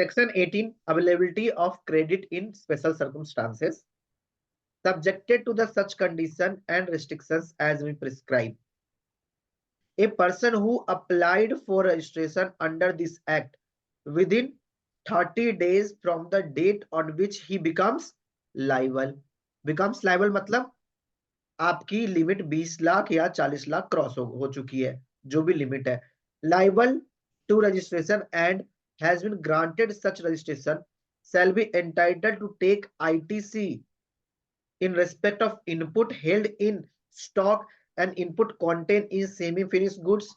Section 18, availability of credit in special circumstances, subjected to the such condition and restrictions as we prescribe. A person who applied for registration under this act within 30 days from the date on which he becomes liable. Becomes liable मतलब आपकी limit 20 lakh या 40 lakh cross हो चुकी है, जो भी limit है. Liable to registration and has been granted such registration shall be entitled to take ITC in respect of input held in stock and input contained in semi-finished goods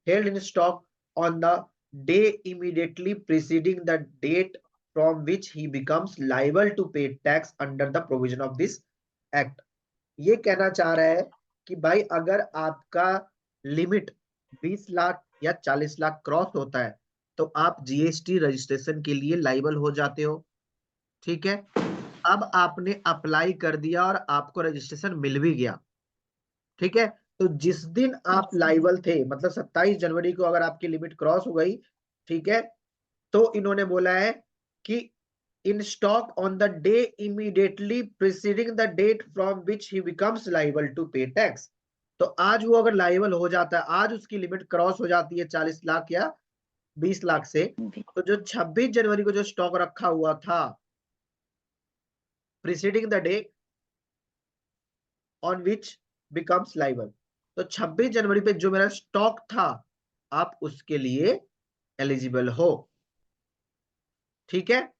held in stock on the day immediately preceding the date from which he becomes liable to pay tax under the provision of this act. ये कहना चाह रहा है कि भाई अगर आपका limit 20 lakh या 40 लाख क्रॉस होता है तो आप जीएसटी रजिस्ट्रेशन के लिए लाइबल हो जाते हो. ठीक है, अब आपने अप्लाई कर दिया और आपको रजिस्ट्रेशन मिल भी गया. ठीक है, तो जिस दिन आप लाइबल थे मतलब 27 जनवरी को अगर आपकी लिमिट क्रॉस हो गई, ठीक है, तो इन्होंने बोला है कि in stock on the day immediately preceding the date from which he becomes liable to pay tax. तो आज वो अगर लाइबल हो जाता है, आज उसकी लिमिट क्रॉस हो जाती है 40 लाख या 20 लाख से, तो जो 26 जनवरी को जो स्टॉक रखा हुआ था preceding the day on which becomes liable, तो 26 जनवरी पे जो मेरा स्टॉक था आप उसके लिए एलिजिबल हो. ठीक है,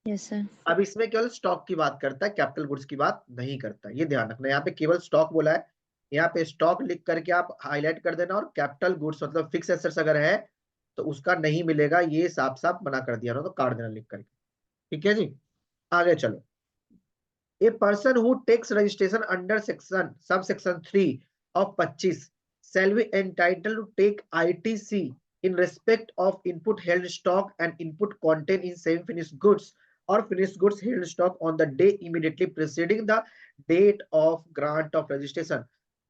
यस सर. अब इसमें केवल स्टॉक की बात करता है, कैपिटल गुड्स की बात नहीं करता. ये ध्यान रखना, यहाँ पे केवल स्टॉक बोला है, यहाँ पे स्टॉक लिख करके आप हाईलाइट कर देना, और कैपिटल गुड्स मतलब फिक्स एसेट्स अगर है तो उसका नहीं मिलेगा, ये साफ साफ मना कर दिया ना, तो काट देना लिख करके. ठीक है जी, आगे चलो. A person who takes registration under subsection 3 of 25 shall be entitled to take ITC in respect of input held stock and input contained in semi-finished goods or finished goods held stock on the day immediately preceding the date of grant of registration.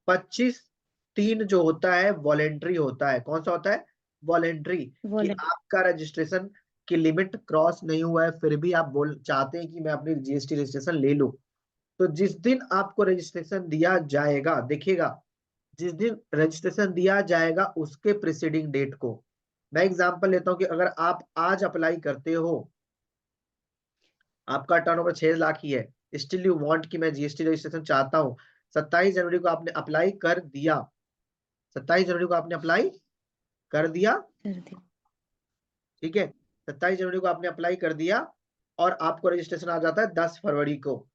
25(3) जो होता है voluntary होता है. कौन सा होता है? Voluntary. कि आपका रजिस्ट्रेशन की लिमिट क्रॉस नहीं हुआ है, फिर भी आप चाहते हैं कि मैं अपनी जीएसटी रजिस्ट्रेशन ले लूं, तो जिस दिन आपको रजिस्ट्रेशन दिया जाएगा, देखिएगा, जिस दिन रजिस्ट्रेशन दिया जाएगा उसके प्रीसीडिंग डेट को. मैं एग्जांपल लेता हूं कि अगर आप आज अप्लाई करते हो, आपका टर्नओवर 6 लाख ही है, स्टिल यू वांट कि मैं जीएसटी रजिस्ट्रेशन चाहता हूं, 27 जनवरी को आपने अप्लाई कर दिया, 27 जनवरी को आपने अप्लाई कर दिया, ठीक है, 27 जनवरी को आपने अप्लाई कर दिया और आपको रजिस्ट्रेशन आ जाता है 10 फरवरी को,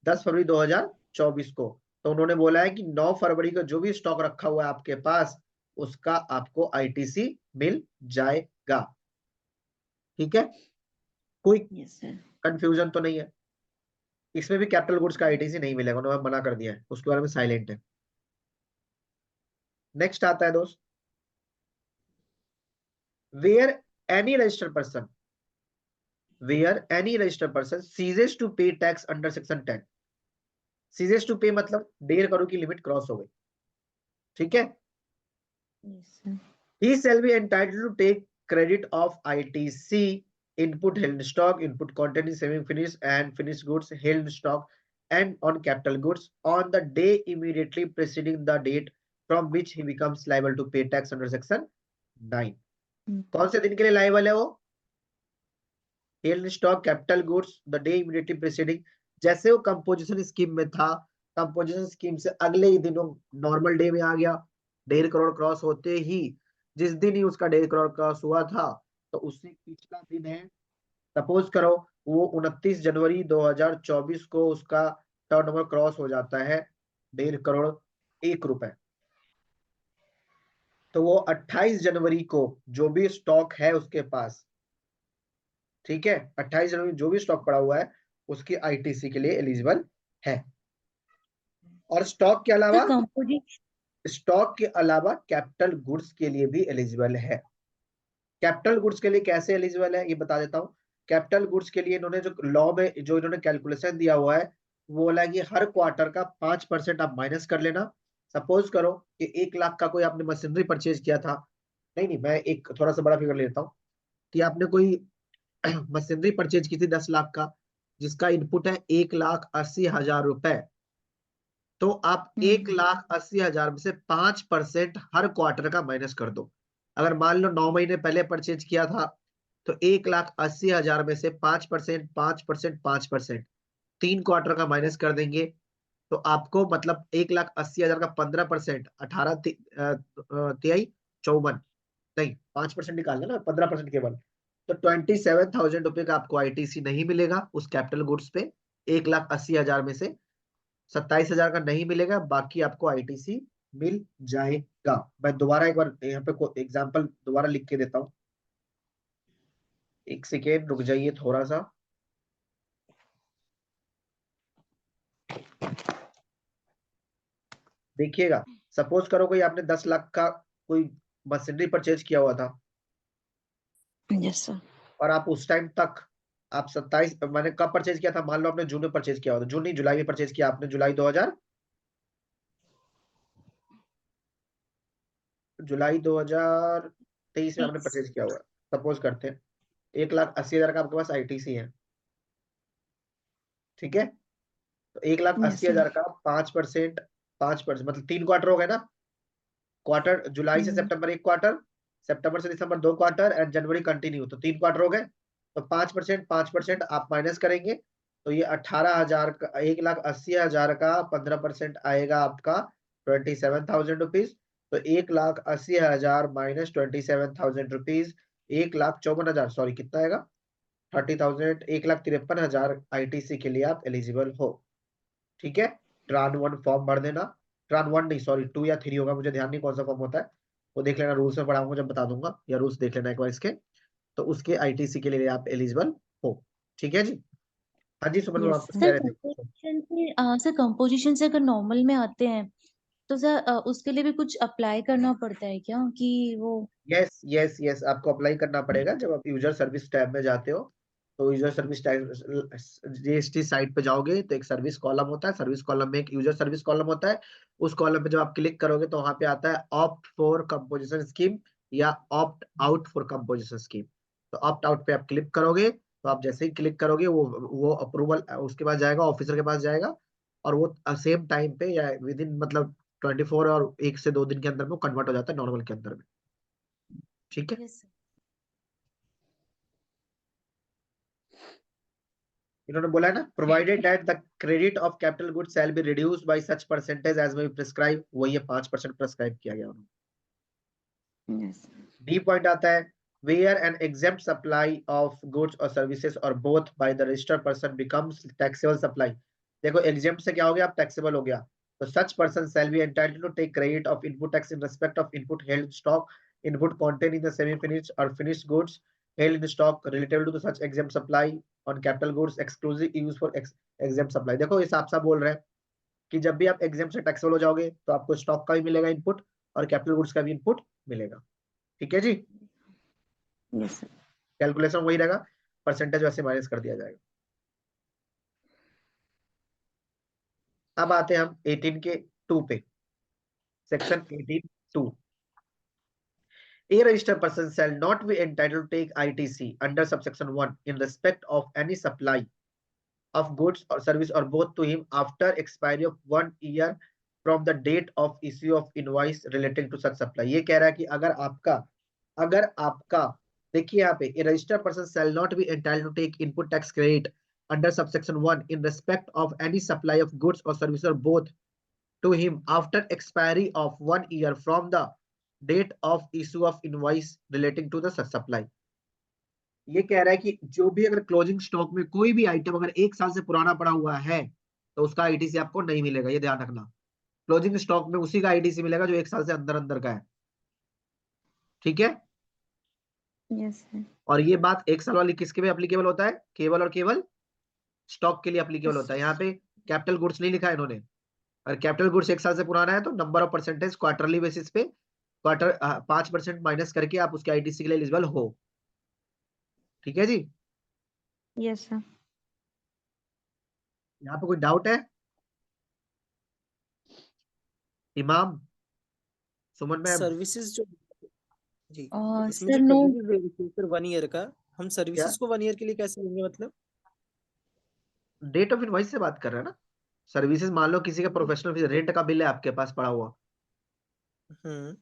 10 फरवरी 2024 को. तो उन्होंने बोला है कि 9 फरवरी को जो भी स्टॉक रखा हुआ है आपके पास उसका आपको आईटीसी मिल जाएगा. ठीक है, कोई कंफ्यूजन तो नहीं है? इसमें भी कैपिटल गुड्स का आईटीसी नहीं मिलेगा, उन्होंने मना कर दिया है, उसके बारे में साइलेंट है. नेक्स्ट आता है दोस्त, where any registered person ceases to pay tax under section 10. ceases to pay मतलब 1.5 करोड़ की लिमिट क्रॉस हो गई. ठीक है, he shall be entitled to take credit of ITC input held in stock, input contained in semi-finished and finished goods held in stock and on capital goods on the day immediately preceding the date from which he becomes liable to pay tax under section 9. कौन से दिन के लिए liable है वो? held in stock, capital goods the day immediately preceding. जैसे वो composition scheme में था, कंपोजिशन स्कीम से अगले ही दिन वो नॉर्मल डे में आ गया, 1.5 करोड़ क्रॉस होते ही, जिस दिन ही उसका 1.5 करोड़ क्रॉस हुआ था तो उससे पिछला दिन है, सपोज करो वो 29 जनवरी 2024 को उसका टर्नओवर क्रॉस हो जाता है 1.5 करोड़ 1 रुपए, तो वो 28 जनवरी को जो भी स्टॉक है उसके पास, ठीक है, 28 जनवरी जो भी स्टॉक पड़ा हुआ है उसकी आईटीसी के लिए एलिजिबल है. और स्टॉक के अलावा कैपिटल गुड्स के लिए भी एलिजिबल है. कैपिटल गुड्स के लिए कैसे एलिजिबल है ये बता देता हूं. कैपिटल गुड्स के लिए इन्होंने जो लॉ में जो इन्होंने कैलकुलेशन दिया हुआ है वो बोला कि हर क्वार्टर का 5% आप माइनस कर लेना. सपोज करो कि 1 लाख का कोई आपने मशीनरी परचेज किया था, नहीं मैं एक थोड़ा सा बड़ा फिगर लेता हूँ, कि आपने कोई मशीनरी परचेज की थी 10 लाख का, जिसका इनपुट है 1,80,000 रुपए, तो आप 1,80,000 में से 5% हर क्वार्टर का माइनस कर दो। अगर मान लो 9 महीने पहले परचेज किया था, तो 1,80,000 में से 5%, 5%, 5%, 3 क्वार्टर का माइनस कर देंगे, तो आपको मतलब 1,80,000 का 15%, 18 तिहाई 54, नहीं 5% निकालना ना, 15% केवल, तो 27,000 रुपये का आपको आईटीसी नहीं मिलेगा उस कैपिटल गुड्स पे। 1,80,000 में से 27,000 का नहीं मिलेगा, बाकी आपको आईटीसी मिल जाएगा। मैं दोबारा एक बार यहाँ पे एग्जांपल दोबारा लिख के देता हूँ, एक सेकेंड रुक जाइए थोड़ा सा। देखिएगा, सपोज करो कोई आपने 10 लाख का कोई मशीनरी परचेज किया हुआ था, यस सर। और आप उस टाइम तक आप 27, मैंने कब परचेज किया था, मान लो आपने जून में परचेज किया हुआ था, जून नहीं जुलाई में परचेज किया आपने, जुलाई 2023 में आपने परचेज किया हुआ है, सपोज करते हैं 1,80,000 का आपके पास आईटीसी है, ठीक है। तो 1,80,000 का 5%, 5% मतलब 3 क्वार्टर हो गए ना, क्वार्टर जुलाई से सितंबर 1 क्वार्टर, सितंबर से दिसंबर 2 क्वार्टर, एंड जनवरी कंटिन्यू, तो 3 क्वार्टर हो गए। तो 5%, 5% आप माइनस करेंगे, तो ये 18,000 का, 1,80,000 का 15% आएगा आपका 27,000 रुपीज। तो 1,80,000 माइनस 27,000 रुपीज, 1,54,000, सॉरी कितना आएगा, 30,000, 1,53,000 आईटीसी के लिए आप एलिजिबल हो, ठीक है। ट्रान 1 फॉर्म भर देना, ट्रान 1 नहीं सॉरी 2 या 3 होगा, मुझे ध्यान नहीं कौन सा फॉर्म होता है, वो देख लेना, रूल्स में पढ़ाऊंगा जब बता दूंगा, या रूल्स देख लेना एक बार इसके, तो उसके आईटीसी के लिए आप एलिजिबल हो, ठीक है जी। हाँ जी सुमन मैम, यस आप कुछ कह सर, रहे थे। कंपोजिशन से अगर नॉर्मल में आते हैं तो सर उसके लिए भी कुछ अप्लाई करना पड़ता है क्या कि वो? यस यस यस, आपको अप्लाई करना पड़ेगा जब आप यूजर सर्विस टैब में जाते हो, तो user service tab GST site पे जाओगे, तो एक सर्विस कॉलम होता है, सर्विस कॉलम में एक यूजर सर्विस कॉलम होता है, उस कॉलम पे जब आप क्लिक करोगे तो वहां पे आता है ऑप्ट फॉर कंपोजिशन स्कीम या opt out for composition scheme. तो ऑप्ट आउट पे आप क्लिक करोगे, तो आप जैसे ही क्लिक करोगे वो अप्रूवल उसके पास जाएगा, ऑफिसर के पास जाएगा, और वो सेम टाइम पे या विद इन मतलब 24 और 1 से 2 दिन के अंदर में कन्वर्ट हो जाता है नॉर्मल के अंदर में, ठीक है। Yes sir. इन्होंने बोला है ना, provided that the credit of capital goods shall be reduced by such percentage as may be prescribe, वही है 5% प्रिस्क्राइब किया गया उन्होंने। यस डी पॉइंट आता है, where an exempt supply of goods और सर्विसेज और both by the registered person becomes taxable supply. देखो एग्जेम्प्ट से क्या हो गया, आप टैक्सेबल हो गया, तो such person shall be entitled to take credit of input tax in respect of input held stock, input contained in the semi finished और finished goods held in stock related to such exempt supply on capital goods exclusive use for exempt supply। देखो ये साफ साफ बोल रहे हैं कि जब भी आप एग्जेम्प्ट से टैक्सेबल हो जाओगे तो आपको स्टॉक का भी मिलेगा इनपुट, और कैपिटल गुड्स का भी इनपुट मिलेगा, ठीक है जी। Yes sir. कैलकुलेशन वही रहेगा, परसेंटेज वैसे माइनस कर दिया जाएगा। अब आते हैं हम 18 के 2 पे, section 18(2). A registered person shall not be entitled to take ITC under subsection 1 in respect of any supply of goods or service or both to him after expiry of 1 year from the date of issue of invoice relating to such supply। ये कह रहा है कि अगर आपका देखिए यहाँ पे, a registered person shall not be entitled to take input tax credit under subsection 1 in respect of any supply of goods or services or both to him after expiry of 1 year from the date of issue of invoice relating to the such supply। ये कह रहा है कि जो भी अगर closing stock में कोई भी आइटम अगर 1 साल से पुराना पड़ा हुआ है, तो उसका आईटीसी आपको नहीं मिलेगा, ये ध्यान रखना। क्लोजिंग स्टॉक में उसी का आईटीसी मिलेगा जो 1 साल से अंदर अंदर का है, ठीक है। Yes sir. और ये बात 1 साल वाली किसके भी एप्लीकेबल होता है, केवल और केवल स्टॉक के लिए एप्लीकेबल होता है। यहाँ पे कैपिटल गुड्स नहीं लिखा है इन्होंने, और कैपिटल गुड्स 1 साल से पुराना है तो number of percentage quarterly basis पे क्वार्टर 5% माइनस करके आप उसके आईटीसी के लिए एलिजिबल हो, ठीक है जी। Yes sir. यहाँ पे कोई डाउट है इमाम, सुमन मैम? सर्विसेज जो जी, इसमें सर जो नो। सर्विसेज सर 1 ईयर का हम क्या सर्विसेज को 1 ईयर के लिए कैसे लेंगे मतलब? डेट ऑफ इनवॉइस से बात कर रहे हैं ना। सर्विसेज मान लो किसी का प्रोफेशनल रेंट का बिल है आपके पास पड़ा हुआ, हम्म।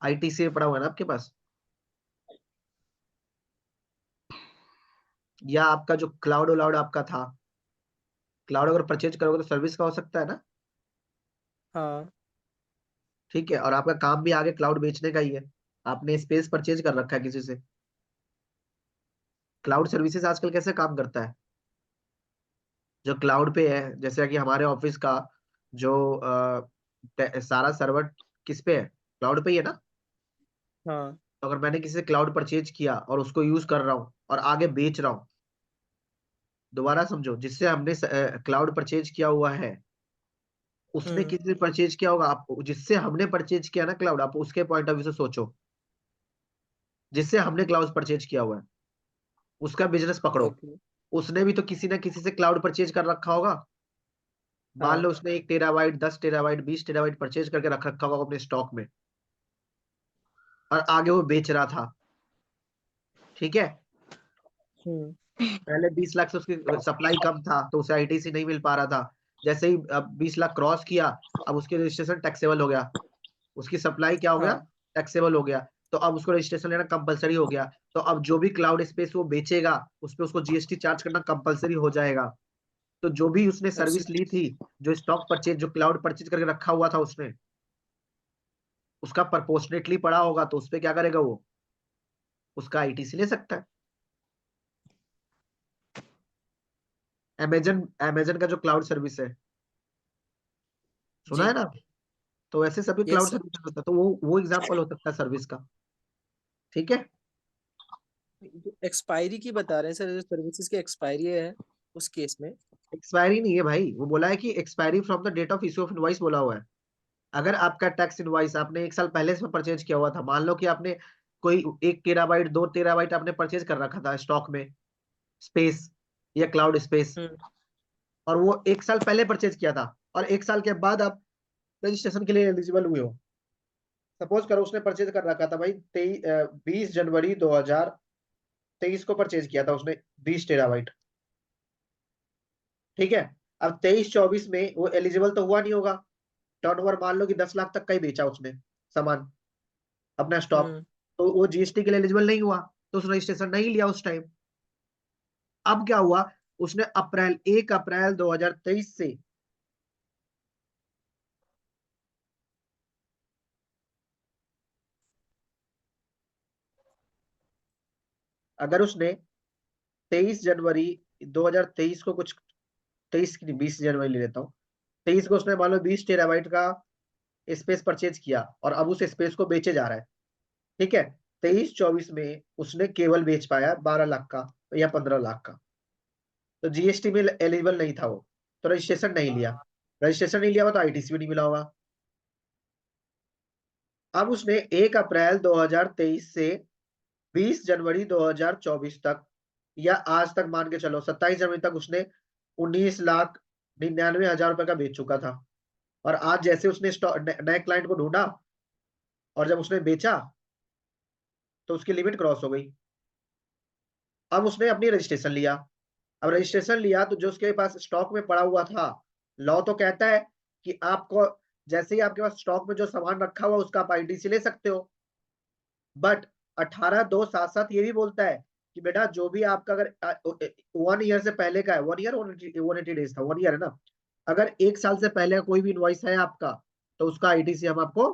आईटीसी पड़ा हुआ है ना आपके पास, या आपका जो क्लाउड व्लाउड आपका था, क्लाउड अगर परचेज करोगे तो सर्विस का हो सकता है ना। हाँ। ठीक है, और आपका काम भी आगे क्लाउड बेचने का ही है, आपने स्पेस परचेज कर रखा है किसी से। क्लाउड सर्विसेज आजकल कैसे काम करता है, जो क्लाउड पे है, जैसे कि हमारे ऑफिस का जो सारा सर्वर किस पे है, क्लाउड पे ही है ना। हाँ। तो अगर मैंने किसी से क्लाउड परचेज किया और उसको यूज कर रहा हूँ और आगे बेच रहा हूँ, दोबारा समझो, जिससे हमने क्लाउड परचेज किया हुआ है उसने हम्म। किसी से परचेज किया होगा, आप जिससे हमने परचेज किया ना क्लाउड, आप उसके पॉइंट ऑफ व्यू से सोचो, जिससे हमने क्लाउड परचेज किया हुआ है उसका बिजनेस पकड़ो, ओके। उसने भी तो किसी ना किसी से क्लाउड परचेज कर रखा होगा। मान हाँ। लो उसने 1 टेराबाइट 10 टेराबाइट 20 टेराबाइट परचेज करके रख रखा होगा अपने स्टॉक में, और आगे वो बेच रहा था। ठीक है, हम्म। पहले 20 लाख से उसकी सप्लाई कम था तो उसे आईटीसी नहीं मिल पा रहा था, जैसे ही अब 20 लाख क्रॉस किया, अब उसके रजिस्ट्रेशन टैक्सेबल हो गया, उसकी सप्लाई क्या हो गया, हाँ। टैक्सेबल हो गया, तो अब उसको रजिस्ट्रेशन लेना कंपलसरी हो गया। तो अब जो भी क्लाउड स्पेस वो बेचेगा उस पे उसको जीएसटी चार्ज करना कंपलसरी हो जाएगा। तो जो भी उसने अच्छा। सर्विस ली थी, जो स्टॉक परचेज जो क्लाउड परचेज करके रखा हुआ था उसने, उसका प्रपोर्शनेटली पड़ा होगा, तो उस पे क्या करेगा वो, उसका आईटीसी ले सकता है। अमेजन अमेजन का जो क्लाउड सर्विस है, सुना है जी। ना। तो ऐसे सभी क्लाउड यस सर। सर्विस होता है, तो वो एग्जांपल हो सकता है सर्विस का। ठीक है, जो एक्सपायरी की बता रहे हैं सर, जो सर्विसेज की एक्सपायरी है उस केस में। एक्सपायरी नहीं है भाई, वो बोला है कि expiry from the date of issue of invoice बोला हुआ है। अगर आपका टैक्स इनवॉइस आपने 1 साल पहले से परचेज किया हुआ था, मान लो कि आपने कोई 1 टेराबाइट 2 टेराबाइट आपने परचेज कर रखा था स्टॉक में, स्पेस या क्लाउड स्पेस, हम्म। और वो 1 साल पहले परचेज किया था, और 1 साल के बाद आप रजिस्ट्रेशन के लिए एलिजिबल हुए हो। सपोज करो उसने परचेज कर रखा था भाई 20 जनवरी 2023 को परचेज किया था उसने 20 टेराबाइट। ठीक है, अब 23-24 में वो एलिजिबल तो हुआ नहीं होगा। टर्नओवर मान लो कि 10 लाख तक का ही बेचा उसने सामान, अपना स्टॉक, हम्म। तो वो जीएसटी के लिए एलिजिबल नहीं हुआ, तो उसने रजिस्ट्रेशन नहीं लिया उस टाइम। अब क्या हुआ, उसने 1 अप्रैल 2023 से अगर उसने 23 जनवरी 2023 को कुछ, 23 की नहीं 20 जनवरी ले लेता हूँ, 23 को उसने मान लो 20 टेराबाइट का स्पेस परचेज किया और अब उस स्पेस को बेचे जा रहा है। ठीक है, 23-24 में उसने केवल बेच पाया 12 लाख का या 15 लाख का, तो जीएसटी में एलिजिबल नहीं था वो, तो रजिस्ट्रेशन नहीं लिया। रजिस्ट्रेशन नहीं लिया हुआ तो आईटीसी भी नहीं मिला होगा। अब उसने 1 अप्रैल 2023 से 20 जनवरी 2024 तक, या आज तक मान के चलो 27 जनवरी तक, उसने 19,99,000 रुपए का बेच चुका था। और आज जैसे उसने नए क्लाइंट को ढूंढा और जब उसने बेचा तो उसकी लिमिट क्रॉस हो गई। अब उसने अपनी रजिस्ट्रेशन लिया। अब रजिस्ट्रेशन लिया तो जो उसके पास स्टॉक में पड़ा हुआ था, लॉ तो कहता है कि आपको जैसे ही आपके पास स्टॉक में जो सामान रखा हुआ उसका आप आईटीसी ले सकते हो। बट 18(2)(7)(7) ये भी बोलता है कि बेटा जो भी आपका अगर 1 ईयर से पहले का है, 1 ईयर 180 डेज था, 1 ईयर है ना, अगर 1 साल से पहले का कोई भी इनवॉइस है आपका तो उसका आईटीसी हम आपको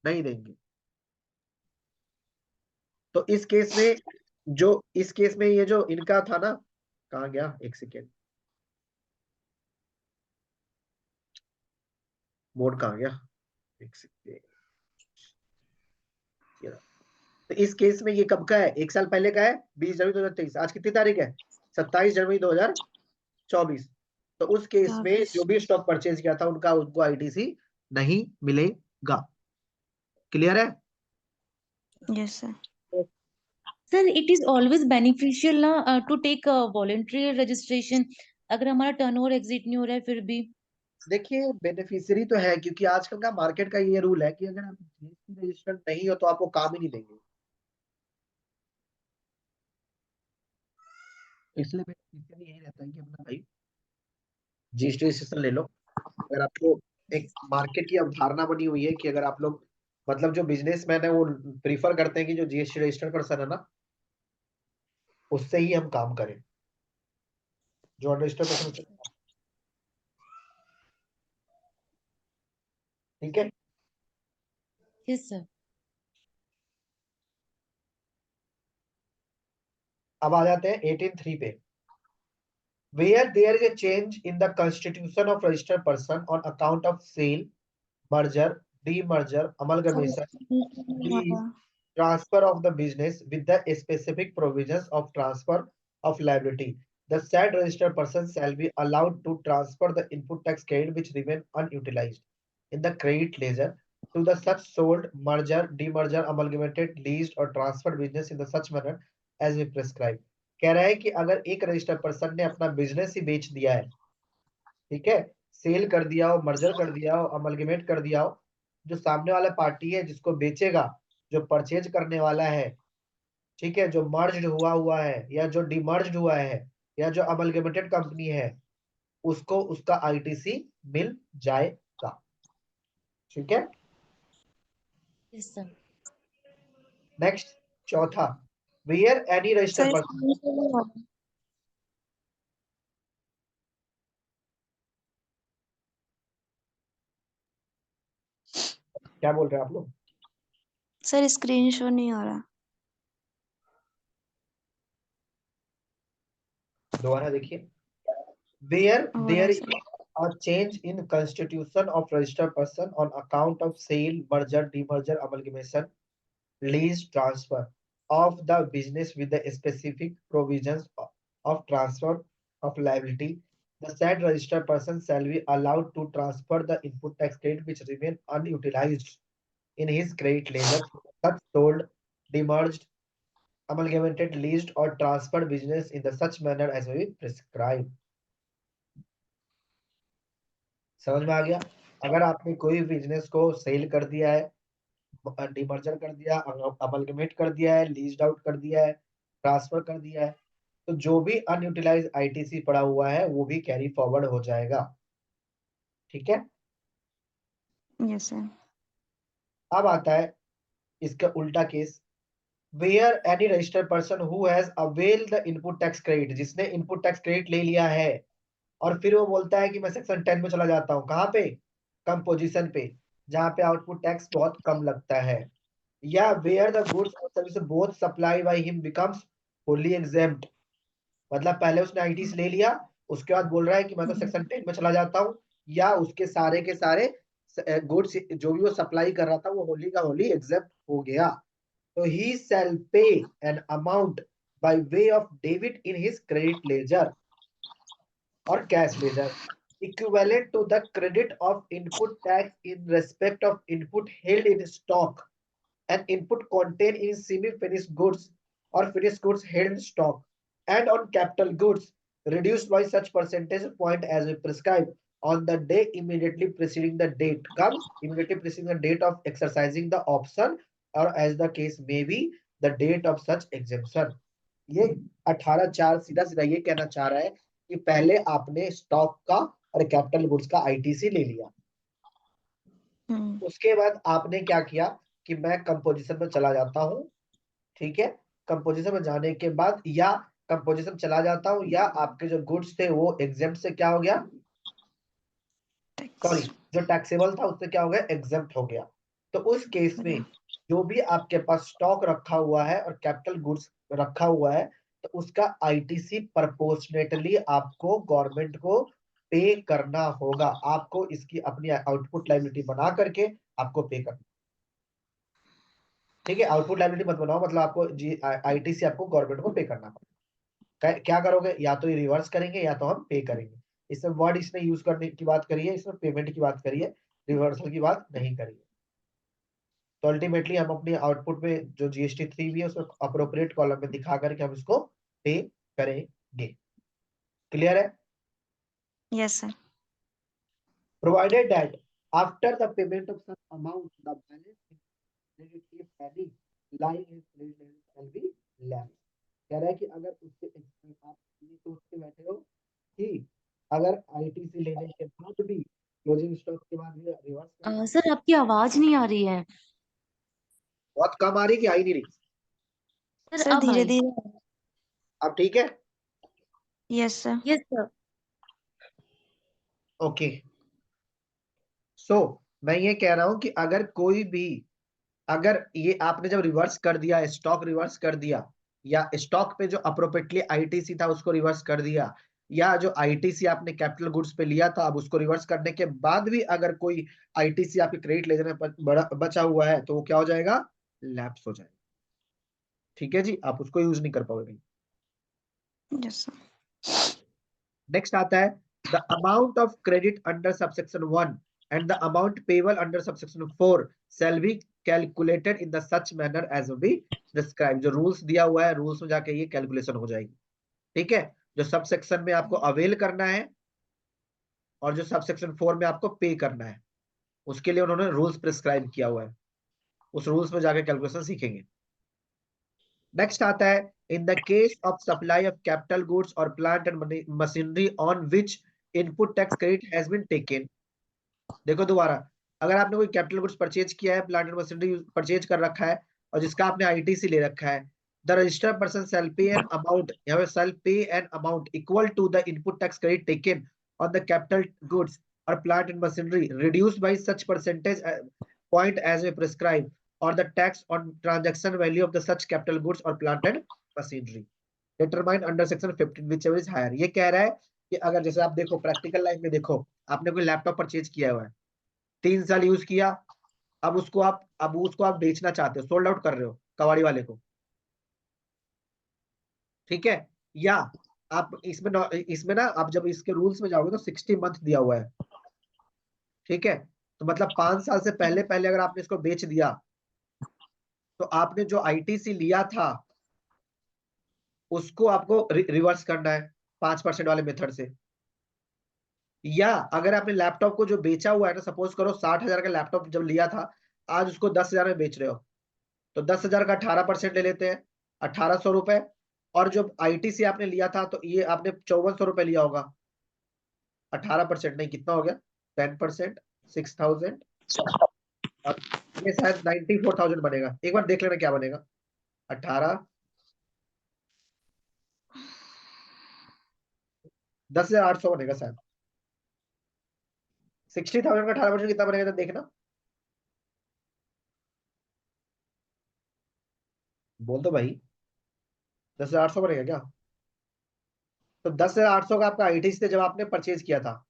नहीं देंगे। तो इस केस में ये जो इनका था ना, कहाँ गया, एक सेकेंड, बोर्ड कहाँ गया, एक सेकेंड। तो इस केस में ये कब का है, 1 साल पहले का है, 20 जनवरी 2023। आज कितनी तारीख है, 27 जनवरी 2024। तो उस केस में जो भी स्टॉक परचेज किया था उनका उनको आईटीसी नहीं मिलेगा। क्लियर है। Yes sir. Sir it is always beneficial ना टू टेक वॉलेंट्री रजिस्ट्रेशन, अगर हमारा टर्नओवर एग्जिट नहीं हो रहा है फिर भी। देखिए बेनिफिशियरी तो है, क्योंकि आजकल का मार्केट का ये रूल है कि अगर आप जीएसटी रजिस्टर्ड नहीं हो तो आपको काम ही नहीं देंगे। इसलिए यही रहता है कि अपना भाई जीएसटी रजिस्ट्रेशन ले लो। अगर आपको एक मार्केट की अवधारणा बनी हुई है कि अगर आप लोग मतलब जो बिजनेसमैन है वो प्रीफर करते हैं कि जो जीएसटी रजिस्टर्ड पर्सन है ना उससे ही हम काम करें, जो अनरजिस्टर्ड पर्सन उससे। ठीक है। Yes sir. अब आ जाते हैं 18(3) पे। Where there is a change in the constitution of registered person on account of sale, merger, demerger, amalgamation, lease, transfer of the business with the specific provisions of transfer of liability, the said registered person shall be allowed to transfer the input tax credit which remain unutilized in the credit ledger to the such sold, merger, demerger, amalgamated, leased or transferred business in the such manner as we prescribe। कह रहा है कि अगर एक registered person ने अपना business ही बेच दिया है, ठीक है, सेल कर दिया हो, मर्जर कर दिया हो, अमलगमेट कर दिया हो, जो सामने वाला पार्टी है जिसको बेचेगा, जो परचेज करने वाला है, ठीक है, जो मर्ज्ड हुआ हुआ है या जो डिमर्ज्ड हुआ है या जो अमलगमेटेड कंपनी है, उसको उसका आईटीसी मिल जाएगा। ठीक है। Yes sir. नेक्स्ट चौथा, where any registered sir person. क्या बोल रहे हैं आप लोग? सर स्क्रीन शो नहीं हो रहा। दोबारा देखिए। Where हो रहा there है is sir. a change in constitution of registered person on account of sale, merger, demerger, amalgamation, lease, transfer of the business with the specific provisions of transfer of liability, the said registered person shall be allowed to transfer the input tax credit which remain unutilized in his credit ledger to such sold, demerged, amalgamated, leased or transferred business in the such manner as we prescribe। समझ में आ गया? अगर आपने कोई business को cell कर दिया है, डिमर्जर कर दिया, अमलगमेट कर दिया है, लीज्ड आउट कर दिया है, ट्रांसफर कर दिया है, तो जो भी अनयूटिलाइज आईटीसी पड़ा हुआ है वो भी कैरी फॉरवर्ड हो जाएगा। ठीक है। Yes sir. अब आता है इसका उल्टा case, where any registered person who has avail the input tax credit, जिसने इनपुट टैक्स क्रेडिट ले लिया है और फिर वो बोलता है कि मैं सेक्शन 10 में चला जाता हूँ, कहाँ पे? कंपोजिशन पे, जहाँ पे आउटपुट टैक्स बहुत कम लगता है, या वेयर द गुड्स और service both supply by him becomes fully exempt, मतलब पहले उसने आईटीसी ले लिया, उसके बाद बोल रहा है कि मैं तो सेक्शन 10 में चला जाता हूँ, या उसके सारे के सारे गुड्स जो भी वो सप्लाई कर रहा था वो होली का होली एग्जेप्ट हो गया, तो ही शैल pay an amount by way of debit in his credit ledger or cash ledger equivalent to the credit of input tax in respect of input held in stock and input contained in semi-finished goods or finished goods held in stock and on capital goods reduced by such percentage point as we prescribe on the day immediately preceding the date comes immediately preceding the date of exercising the option or as the case may be the date of such exemption। ये 18(4) सीधा सीधा ये कहना चाह रहा है कि पहले आपने स्टॉक का और कैपिटल गुड्स का आईटीसी ले लिया, उसके बाद आपने क्या किया कि मैं कंपोजिशन में चला जाता हूं, ठीक है, कंपोजिशन में जाने के बाद या कंपोजिशन चला जाता हूं या आपके जो गुड्स थे वो एग्जेम्प्ट से क्या हो गया, सॉरी, जो टैक्सेबल था उससे क्या हो गया, एग्जेम्प्ट हो गया। तो उस केस में जो भी आपके पास स्टॉक रखा हुआ है और कैपिटल गुड्स रखा हुआ है तो उसका आईटीसी प्रोपोर्शनेटली आपको गवर्नमेंट को पे करना होगा, आपको इसकी अपनी आउटपुट लायबिलिटी बना करके आपको पे करना। ठीक है, आउटपुट लायबिलिटी मत बनाओ, मतलब आपको आईटीसी आपको गवर्नमेंट को पे करना पड़ेगा। क्या करोगे, या तो ये रिवर्स करेंगे या तो हम पे करेंगे। इसमें वर्ड इसने यूज करने की बात करी है, इसमें पेमेंट की बात करी है, रिवर्सल की बात नहीं करी है। तो अल्टीमेटली हम अपने आउटपुट में जो जीएसटी 3 भी है उसको अप्रोप्रिएट कॉलम में दिखा करके हम इसको पे करेंगे। क्लियर है? Yes sir. Provided that after the payment of such amount the balance credit if any lying in credit shall be lapse. कह रहा है कि अगर उससे आपने आईटीसी लेने के बाद भी क्लोजिंग स्टॉक के बाद भी रिवर्स सर आपकी आवाज नहीं आ रही है। बहुत कम आ रही कि आ ही नहीं रही? सर सर अब धीरे आई। धीरे। अब ठीक है? Yes sir. Yes sir. Okay, so मैं ये कह रहा हूं कि अगर कोई भी, अगर ये आपने जब रिवर्स कर दिया, स्टॉक रिवर्स कर दिया, या स्टॉक पे जो अप्रोप्रिएटली आईटीसी था उसको रिवर्स कर दिया, या जो आईटीसी आपने कैपिटल गुड्स पे लिया था अब उसको रिवर्स करने के बाद भी अगर कोई आईटीसी आपके क्रेडिट लेने में बचा हुआ है तो वो क्या हो जाएगा? लैप्स हो जाएगा। ठीक है जी, आप उसको यूज नहीं कर पाओगे। Yes sir. नेक्स्ट आता है the amount of credit under subsection 1 and the amount payable under subsection 4 shall be calculated in the such manner as we prescribe। जो रूल्स दिया हुआ है, रूल्स में जाके ये कैलकुलेशन हो जाएगी। ठीक है, जो सब सेक्शन में आपको अवेल करना है और जो सब सेक्शन 4 में आपको पे करना है, उसके लिए उन्होंने रूल्स प्रिस्क्राइब किया हुआ है। उस रूल्स में जाके कैलकुलेशन सीखेंगे। नेक्स्ट आता है in the case of supply of capital goods और plant and machinery on which input tax credit has been taken. देखो दोबारा, अगर आपने कोई कैपिटल गुड्स परचेज किया है, प्लांट एंड मशीनरी परचेज कर रखा है और जिसका आपने आईटीसी ले रखा है, the registered person shall pay an amount, यहाँ पे shall pay an amount equal to the input tax credit taken on the capital goods और plant and machinery reduced by such percentage point as way prescribe और the tax on transaction value of the such capital goods और plant and machinery determined under section 15 whichever is higher. ये कह रहा है कि अगर जैसे आप देखो प्रैक्टिकल लाइफ में, देखो आपने कोई लैपटॉप परचेज किया हुआ है, 3 साल यूज किया, अब उसको आप बेचना चाहते हो, सोल्ड आउट कर रहे हो कबाड़ी वाले को। ठीक है, या आप इसमें ना आप जब इसके रूल्स में जाओगे तो 60 मंथ दिया हुआ है। ठीक है, तो मतलब 5 साल से पहले पहले अगर आपने इसको बेच दिया तो आपने जो आईटीसी लिया था उसको आपको रिवर्स करना है 5% वाले मेथड से। या अगर आपने लैपटॉप को जो बेचा हुआ है ना, सपोज करो 60,000 का लैपटॉप जब लिया था, आज उसको 10,000 में बेच रहे हो, तो 10,000 का 18% ले लेते हैं, 1,800 रुपए। और जब आईटीसी आपने लिया था तो ये आपने 5,400 रुपए लिया होगा। 18% नहीं, कितना हो गया? 10%, 6,000, और ये शायद 94,000 बनेगा। एक बार देख लेना क्या बनेगा। 18, 10,800 बनेगा शायद। 60,000 का 18% कितना बनेगा तो देखना, बोल दो भाई। 10,800 बनेगा क्या? तो 10,800 का आपका आईटीसी थे जब आपने परचेज किया था।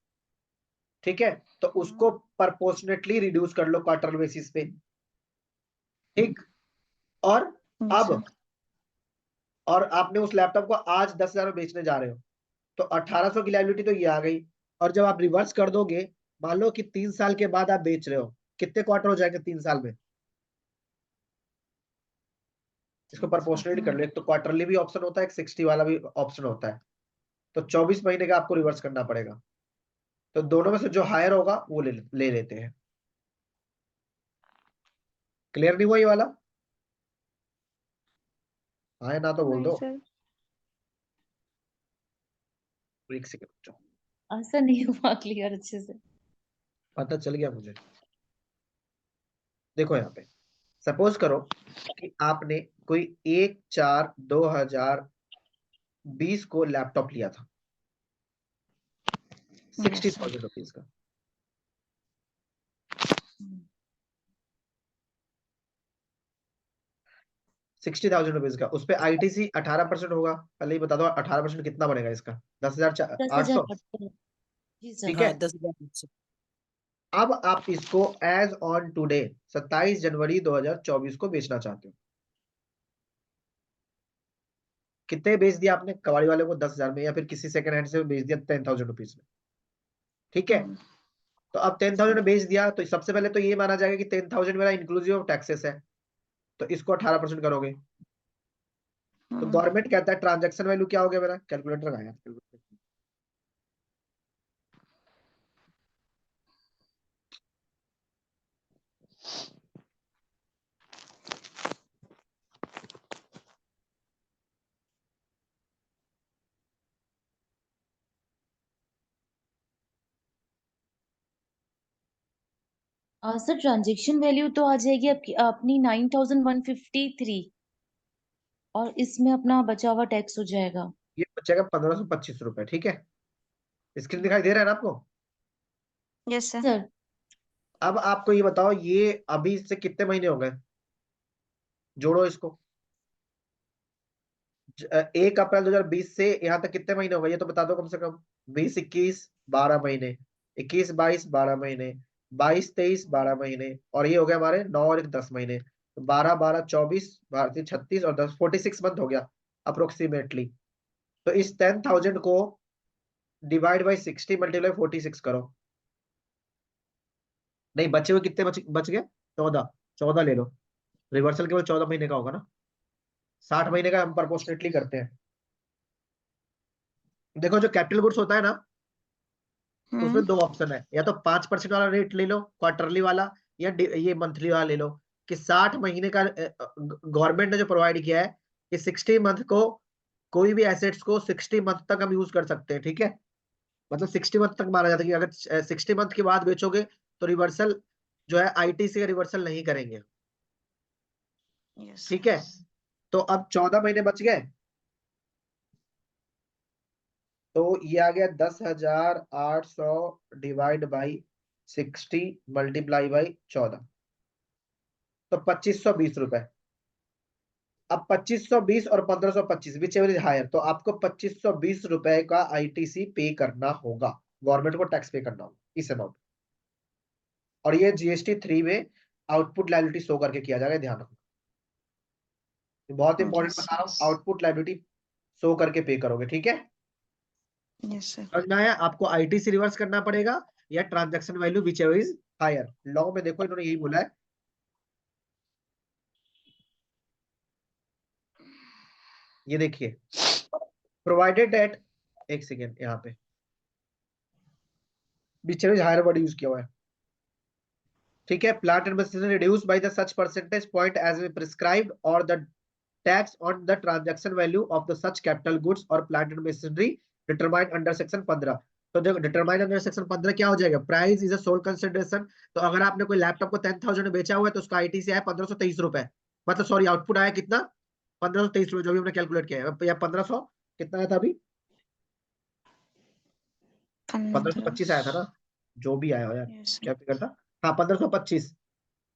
ठीक है, तो उसको प्रपोर्शनेटली रिड्यूस कर लो क्वार्टर बेसिस पे। ठीक, और यस अब सर। और आपने उस लैपटॉप को आज 10,000 में बेचने जा रहे हो, तो 1,800 की लायबिलिटी तो ये आ गई। और जब आप रिवर्स कर दोगे, मान लो कि 3 साल के बाद आप बेच रहे हो, कितने क्वार्टर हो जाएंगे 3 साल में? इसको प्रोपोर्शनली कर लो, एक तो क्वार्टरली भी ऑप्शन होता है, एक 60 वाला भी ऑप्शन होता है, तो 24 महीने का आपको रिवर्स करना पड़ेगा। तो दोनों में से जो हायर होगा वो ले लेते हैं। क्लियर नहीं हुआ ये वाला? हाँ या ना तो बोल नहीं दो। सर। एक सेकंड, ऐसा नहीं हुआ क्लियर अच्छे से। पता चल गया मुझे। देखो यहाँ पे सपोज करो कि आपने कोई 1/4/2020 को लैपटॉप लिया था, यस 60,000 रुपीज का। 60,000 रुपीज का, उस पे आईटीसी 18% होगा। पहले ही बता दो 18% कितना बनेगा इसका? 10,800। 10,000। जी सर। ठीक है, हाँ 10,000। अब आप इसको एज ऑन टुडे 27 जनवरी 2024 को बेचना चाहते हो। कितने बेच दिया आपने? कबाड़ी वाले को 10,000 में, या फिर किसी सेकंड हैंड से बेच दिया 10,000 रुपीज में। ठीक है, तो अब 10,000 में बेच दिया तो सबसे पहले तो ये माना जाएगा कि 10,000 मेरा इंक्लूसिव ऑफ टैक्सेस है, तो इसको 18% करोगे। तो गवर्नमेंट कहता है ट्रांजैक्शन वैल्यू क्या हो गया मेरा? कैलकुलेटर का यार, सर ट्रांजेक्शन वैल्यू तो आ जाएगी आपकी अपनी 9153 और इसमें अपना बचा हुआ टैक्स हो जाएगा। ये बचेगा 1525 रुपए। ठीक है, स्क्रीन दिखाई दे रहा है ना आपको? Yes sir. सर अब आपको ये बताओ, ये अभी से कितने महीने हो गए, जोड़ो इसको। 1 अप्रैल 2020 से यहाँ तक कितने महीने हो गए, ये तो बता दो कम से कम। 20, 21, 12 महीने, 21, 22, 12 महीने, 22, 23, 12 महीने, और ये हो गया हमारे 9 और 1, 10 महीने। तो 12, 12, 24, भारतीय 36 और 10, 46 मंथ हो गया अप्रोक्सीमेटली। तो इस 10,000 को डिवाइड बाई 60 मल्टीप्लाई 46 करो। नहीं, बचे हुए कितने बच गए? 14। 14 ले लो, रिवर्सल केवल 14 महीने का होगा ना, 60 महीने का हम प्रोपोर्शनेटली करते हैं। देखो जो कैपिटल गुड्स होता है ना, तो उसमें 2 ऑप्शन है, या तो 5% वाला रेट ले लो क्वार्टरली वाला, या ये मंथली वाला ले लो। कि 60 महीने का गवर्नमेंट ने जो प्रोवाइड किया है कि 60 मंथ को कोई भी एसेट्स को 60 मंथ तक हम यूज कर सकते हैं। ठीक है, मतलब 60 मंथ तक माना जाता है कि अगर 60 मंथ के बाद बेचोगे तो रिवर्सल जो है आईटीसी का रिवर्सल नहीं करेंगे। यस ठीक है, तो अब 14 महीने बच गए, तो ये आ गया 10,800 डिवाइड बाई 60 मल्टीप्लाई बाई 14, तो 2520 रुपए। अब 2520 और 1525 विच एवर इज हायर, तो आपको 2520 रुपए का आईटीसी पे करना होगा, गवर्नमेंट को टैक्स पे करना होगा इस अमाउंट। और ये जीएसटी 3 में आउटपुट लायबिलिटी शो करके किया जाएगा, ध्यान रखना, बहुत इंपॉर्टेंट बता रहा हूँ, आउटपुट लायबिलिटी शो करके पे करोगे। ठीक है, यस सर। समझना है? आपको आईटीसी रिवर्स करना पड़ेगा या transaction value whichever is higher. Law में देखो इन्होंने यही बोला है। ये देखिए, प्रोवाइडेड एट, एक सेकेंड, यहाँ पे whichever is higher word use किया हुआ है। ठीक है, plant and machinery reduce by the such percentage point as way prescribed और the tax on the transaction value of the such capital goods और plant and machinery determined under section 15। तो देखो, determined under section 15 क्या हो जाएगा? Price is a sole consideration. तो अगर आपने कोई लैपटॉप को 10,000 में बेचा हुआ है तो उसका आईटीसी आया 1523 रुपए, मतलब सॉरी आउटपुट आया कितना? 1523 रुपए, जो भी हमने कैलकुलेट किया है, या 1500 कितना आया था अभी? 1525 आया था ना, जो भी आया हो यार, यस क्या फिगर था? हाँ, 1525।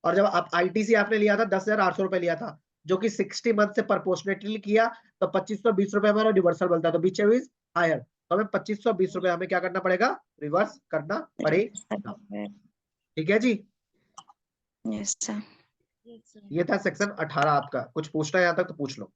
और जब आप आईटीसी आपने लिया था 10,800 रुपए लिया था, जो कि 60 मंथ से प्रोपोर्शनेटली किया, तो 2520 रुपए हमारा रिवर्सल बनता है। तो बीच इज हायर, तो हमें 2520 रुपए हमें क्या करना पड़ेगा? रिवर्स करना पड़ेगा। ठीक है जी, यस सर। ये था सेक्शन 18 आपका। कुछ पूछना है यहाँ तक तो पूछ लो।